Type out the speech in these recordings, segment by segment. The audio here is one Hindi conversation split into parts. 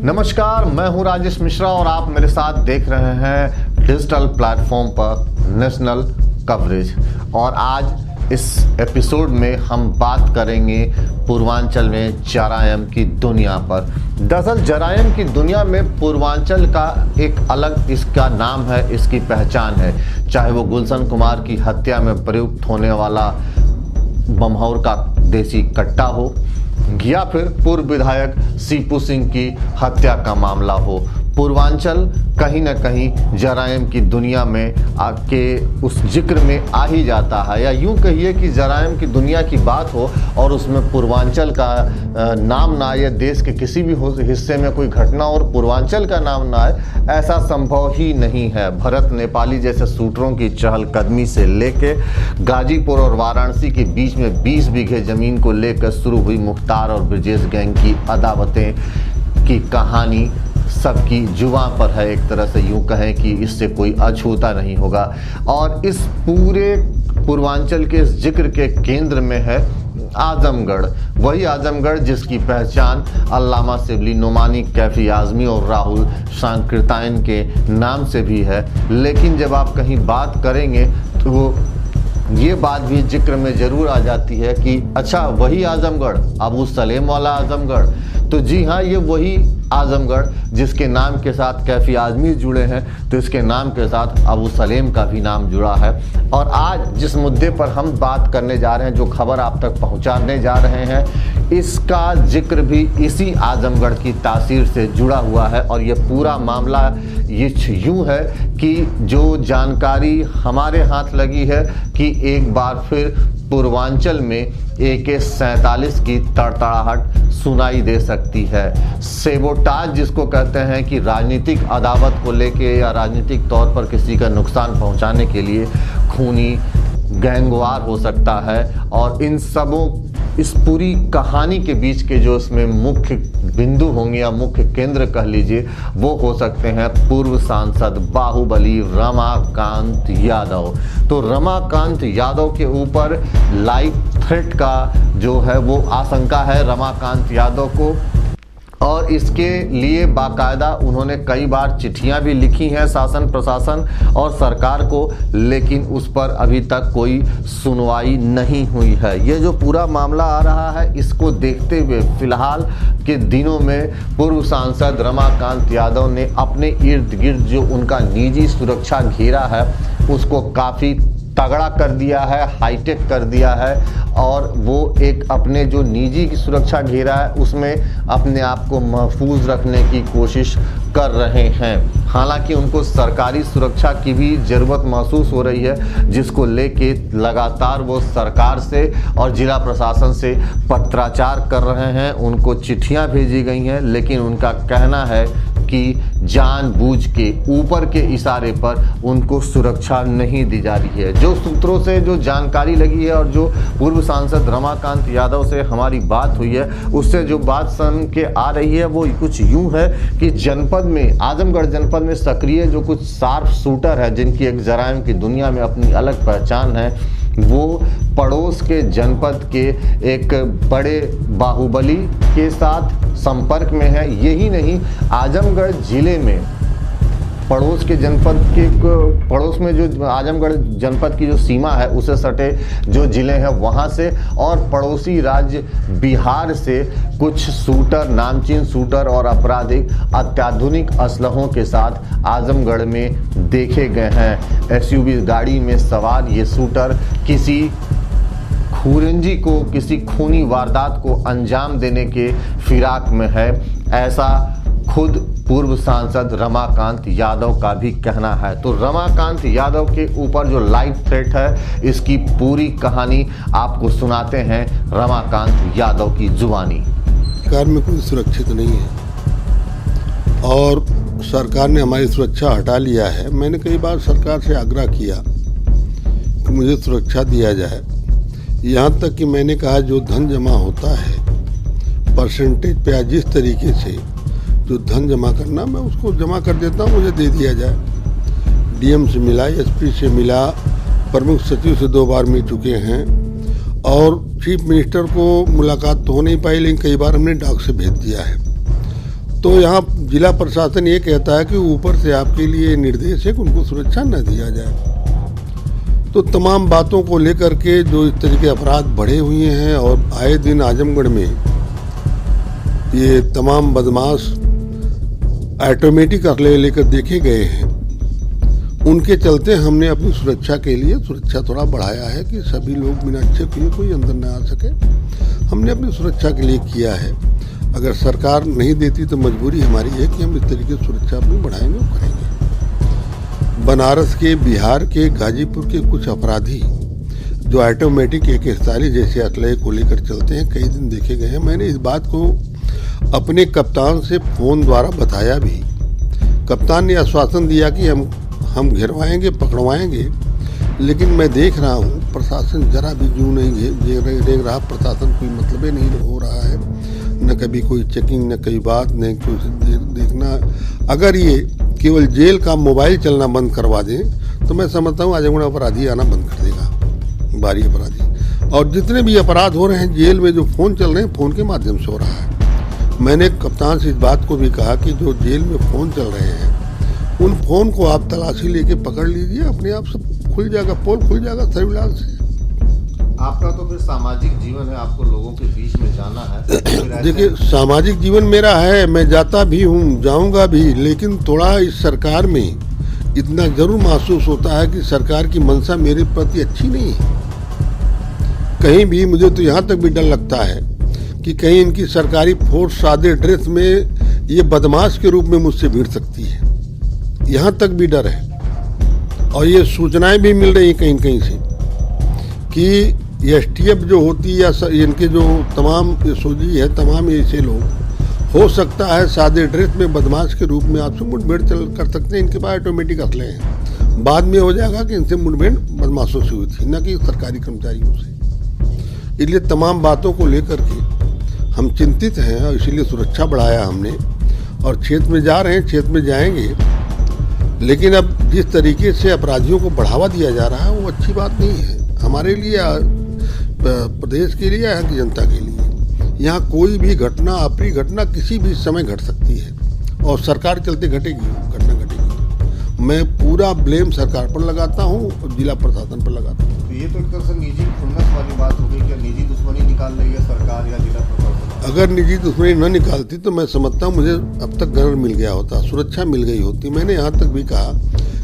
नमस्कार, मैं हूं राजेश मिश्रा और आप मेरे साथ देख रहे हैं डिजिटल प्लेटफॉर्म पर नेशनल कवरेज। और आज इस एपिसोड में हम बात करेंगे पूर्वांचल में जरायम की दुनिया पर। दरअसल जरायम की दुनिया में पूर्वांचल का एक अलग इसका नाम है, इसकी पहचान है। चाहे वो गुलशन कुमार की हत्या में प्रयुक्त होने वाला बमहौर का देसी कट्टा हो या फिर पूर्व विधायक सीपू सिंह की हत्या का मामला हो, पूर्वांचल कहीं ना कहीं जरायम की दुनिया में आके उस जिक्र में आ ही जाता है। या यूं कहिए कि जरायम की दुनिया की बात हो और उसमें पूर्वांचल का नाम ना आए, देश के किसी भी हिस्से में कोई घटना और पूर्वांचल का नाम ना आए, ऐसा संभव ही नहीं है। भरत नेपाली जैसे शूटरों की चहलकदमी से लेके गाजीपुर और वाराणसी के बीच में 20 बीघे जमीन को लेकर शुरू हुई मुख्तार और ब्रजेश गैंग की अदावतें की कहानी सबकी जुबां पर है। एक तरह से यूं कहें कि इससे कोई अछूता नहीं होगा। और इस पूरे पूर्वांचल के इस जिक्र के केंद्र में है आजमगढ़, वही आजमगढ़ जिसकी पहचान अल्लामा शिबली, नोमानी कैफी आजमी और राहुल सांकृत्यायन के नाम से भी है। लेकिन जब आप कहीं बात करेंगे तो ये बात भी जिक्र में जरूर आ जाती है कि अच्छा वही आजमगढ़, अबू सलेम वाला आजमगढ़। तो जी हाँ, ये वही आजमगढ़ जिसके नाम के साथ कैफी आजमी जुड़े हैं, तो इसके नाम के साथ अबू सलेम का भी नाम जुड़ा है। और आज जिस मुद्दे पर हम बात करने जा रहे हैं, जो खबर आप तक पहुंचाने जा रहे हैं, इसका जिक्र भी इसी आजमगढ़ की तासीर से जुड़ा हुआ है। और ये पूरा मामला ये यूं है कि जो जानकारी हमारे हाथ लगी है कि एक बार फिर पूर्वांचल में AK-47 की तड़तड़ाहट सुनाई दे सकती है। सेबोटाज जिसको कहते हैं कि राजनीतिक अदावत को लेके या राजनीतिक तौर पर किसी का नुकसान पहुंचाने के लिए खूनी गैंगवार हो सकता है। और इन सबों इस पूरी कहानी के बीच के जो इसमें मुख्य बिंदु होंगे या मुख्य केंद्र कह लीजिए, वो हो सकते हैं पूर्व सांसद बाहुबली रमाकांत यादव। तो रमाकांत यादव के ऊपर लाइफ थ्रेट का जो है वो आशंका है रमाकांत यादव को। और इसके लिए बाकायदा उन्होंने कई बार चिट्ठियां भी लिखी हैं शासन प्रशासन और सरकार को, लेकिन उस पर अभी तक कोई सुनवाई नहीं हुई है। ये जो पूरा मामला आ रहा है, इसको देखते हुए फिलहाल के दिनों में पूर्व सांसद रमाकांत यादव ने अपने इर्द गिर्द जो उनका निजी सुरक्षा घेरा है उसको काफ़ी तगड़ा कर दिया है, हाईटेक कर दिया है। और वो एक अपने जो निजी की सुरक्षा घेरा है उसमें अपने आप को महफूज रखने की कोशिश कर रहे हैं। हालांकि उनको सरकारी सुरक्षा की भी ज़रूरत महसूस हो रही है, जिसको लेके लगातार वो सरकार से और जिला प्रशासन से पत्राचार कर रहे हैं। उनको चिट्ठियां भेजी गई हैं, लेकिन उनका कहना है कि जानबूझ के ऊपर के इशारे पर उनको सुरक्षा नहीं दी जा रही है। जो सूत्रों से जो जानकारी लगी है और जो पूर्व सांसद रमाकांत यादव से हमारी बात हुई है, उससे जो बात सुन के आ रही है वो कुछ यूं है कि जनपद में, आजमगढ़ जनपद में सक्रिय जो कुछ शार्प शूटर है जिनकी एक जरायम की दुनिया में अपनी अलग पहचान है, वो पड़ोस के जनपद के एक बड़े बाहुबली के साथ संपर्क में है। यही नहीं, आजमगढ़ जिले में पड़ोस के जनपद के पड़ोस में जो आजमगढ़ जनपद की जो सीमा है उसे सटे जो जिले हैं वहाँ से और पड़ोसी राज्य बिहार से कुछ शूटर, नामचीन शूटर और आपराधिक अत्याधुनिक असलहों के साथ आजमगढ़ में देखे गए हैं। SUV गाड़ी में सवार ये शूटर किसी खुरंजी को, किसी खूनी वारदात को अंजाम देने के फिराक में है, ऐसा खुद पूर्व सांसद रमाकांत यादव का भी कहना है। तो रमाकांत यादव के ऊपर जो लाइफ थ्रेट है, इसकी पूरी कहानी आपको सुनाते हैं रमाकांत यादव की जुबानी। सरकार में कोई सुरक्षित नहीं है और सरकार ने हमारी सुरक्षा हटा लिया है। मैंने कई बार सरकार से आग्रह किया कि मुझे सुरक्षा दिया जाए। यहाँ तक कि मैंने कहा जो धन जमा होता है परसेंटेज पे, जिस तरीके से जो धन जमा करना मैं उसको जमा कर देता हूँ, मुझे दे दिया जाए। DM से मिला, SP से मिला, प्रमुख सचिव से 2 बार मिल चुके हैं और चीफ मिनिस्टर को मुलाकात तो हो नहीं पाई, लेकिन कई बार हमने डाक से भेज दिया है। तो यहाँ जिला प्रशासन ये कहता है कि ऊपर से आपके लिए निर्देश है कि उनको सुरक्षा न दिया जाए। तो तमाम बातों को लेकर के जो इस तरह के अपराध बढ़े हुए हैं और आए दिन आजमगढ़ में ये तमाम बदमाश ऑटोमेटिक असले लेकर देखे गए हैं, उनके चलते हमने अपनी सुरक्षा के लिए सुरक्षा थोड़ा बढ़ाया है कि सभी लोग बिना चेक किए कोई अंदर न आ सके। हमने अपनी सुरक्षा के लिए किया है। अगर सरकार नहीं देती तो मजबूरी हमारी है कि हम इस तरीके से सुरक्षा अपनी बढ़ाएंगे और करेंगे। बनारस के, बिहार के, गाजीपुर के कुछ अपराधी जो ऑटोमेटिक AK-47 जैसे असले को लेकर चलते हैं, कई दिन देखे गए हैं। मैंने इस बात को अपने कप्तान से फ़ोन द्वारा बताया भी। कप्तान ने आश्वासन दिया कि हम घेरवाएंगे, पकड़वाएंगे, लेकिन मैं देख रहा हूँ प्रशासन जरा भी जू नहीं देख रहा। प्रशासन कोई मतलब ही नहीं हो रहा है, न कभी कोई चेकिंग, न कोई बात, न कुछ देखना। अगर ये केवल जेल का मोबाइल चलना बंद करवा दें तो मैं समझता हूँ आजमगढ़ अपराधी आना बंद कर देगा, बारी अपराधी। और जितने भी अपराध हो रहे हैं जेल में, जो फ़ोन चल रहे हैं, फ़ोन के माध्यम से हो रहा है। मैंने कप्तान से इस बात को भी कहा कि जो जेल में फ़ोन चल रहे हैं उन फ़ोन को आप तलाशी लेके पकड़ लीजिए, अपने आप सब खुल जाएगा, पोल खुल जाएगा सर्विलांस से। आपका तो फिर सामाजिक जीवन है, आपको लोगों के बीच में जाना है। देखिए, सामाजिक जीवन मेरा है, मैं जाता भी हूँ, जाऊँगा भी, लेकिन थोड़ा इस सरकार में इतना ज़रूर महसूस होता है कि सरकार की मंशा मेरे प्रति अच्छी नहीं है। कहीं भी मुझे तो यहाँ तक भी डर लगता है कि कहीं इनकी सरकारी फोर्स सादे ड्रेस में ये बदमाश के रूप में मुझसे भिड़ सकती है, यहाँ तक भी डर है। और ये सूचनाएं भी मिल रही कहीं कहीं से कि STF जो होती है या इनके जो तमाम SOG है, तमाम ऐसे लोग हो सकता है सादे ड्रेस में बदमाश के रूप में आपसे मुठभेड़ कर सकते हैं। इनके पास ऑटोमेटिक असले हैं, बाद में हो जाएगा कि इनसे मुठभेड़ बदमाशों से हुई थी, न कि सरकारी कर्मचारियों से। इसलिए तमाम बातों को लेकर के हम चिंतित हैं और इसीलिए सुरक्षा बढ़ाया हमने। और क्षेत्र में जा रहे हैं, क्षेत्र में जाएंगे, लेकिन अब जिस तरीके से अपराधियों को बढ़ावा दिया जा रहा है वो अच्छी बात नहीं है हमारे लिए, प्रदेश के लिए, यहाँ की जनता के लिए। यहाँ कोई भी घटना, अप्रिय घटना किसी भी समय घट सकती है और सरकार चलते घटेगी, घटना घटेगी। मैं पूरा ब्लेम सरकार पर लगाता हूँ और जिला प्रशासन पर लगाता हूँ। तो ये तो एक तरह से निजी खुन्नस वाली बात हो गई। क्या निजी दुश्मनी निकाल रही है सरकार या जिला प्रशासन? अगर निजी दुश्मनी न निकालती तो मैं समझता हूँ मुझे अब तक घर मिल गया होता, सुरक्षा मिल गई होती। मैंने यहाँ तक भी कहा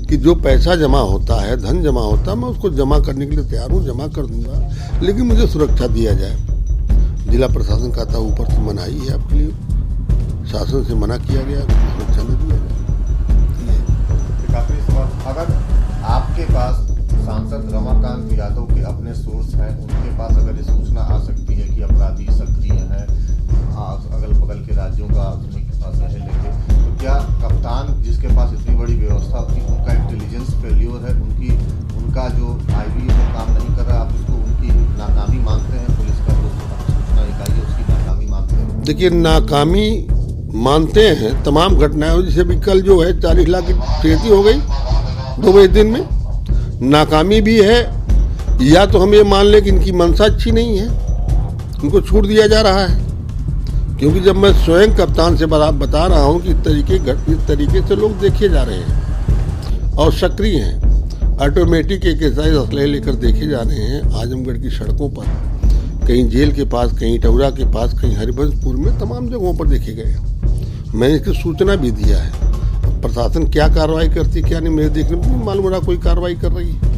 कि जो पैसा जमा होता है, धन जमा होता है, मैं उसको जमा करने के लिए तैयार हूँ, जमा कर दूंगा, लेकिन मुझे सुरक्षा दिया जाए। जिला प्रशासन कहता है ऊपर से मनाही है आपके लिए, शासन से मना किया गया, सुरक्षा नहीं दिया जाए। काफी सवाल। अगर आपके पास सांसद रमाकांत यादव के अपने सोर्स हैं, उनके पास अगर ये सूचना आ सकती है कि अपराधी सक्रिय हैं अगल बगल के राज्यों का आधुनिक रहे लेके, तो क्या कप्तान जिसके पास इतनी बड़ी व्यवस्था होती है, उनका इंटेलिजेंस फेल्योर है, उनका जो IB वो काम नहीं कर रहा, आप उसको उनकी नाकामी मानते हैं? पुलिस का जो सूचना इकाई है उसकी नाकामी मानते हैं? देखिए, नाकामी मानते हैं तमाम घटनाएं। जैसे अभी कल जो है 40 लाख की खेती हो गई 2 बजे दिन में, नाकामी भी है। या तो हम ये मान लें कि इनकी मंशा अच्छी नहीं है, इनको छूट दिया जा रहा है। क्योंकि जब मैं स्वयं कप्तान से बता रहा हूँ कि इस तरीके से लोग देखे जा रहे हैं और सक्रिय हैं, ऑटोमेटिक AK-47 असले लेकर देखे जा रहे हैं आजमगढ़ की सड़कों पर, कहीं जेल के पास, कहीं टौरा के पास, कहीं हरिवंशपुर में, तमाम जगहों पर देखे गए। मैंने इसकी सूचना भी दिया है। प्रशासन क्या कार्रवाई करती क्या नहीं मेरे देखने में मालूम रहा कोई कार्रवाई कर रही है।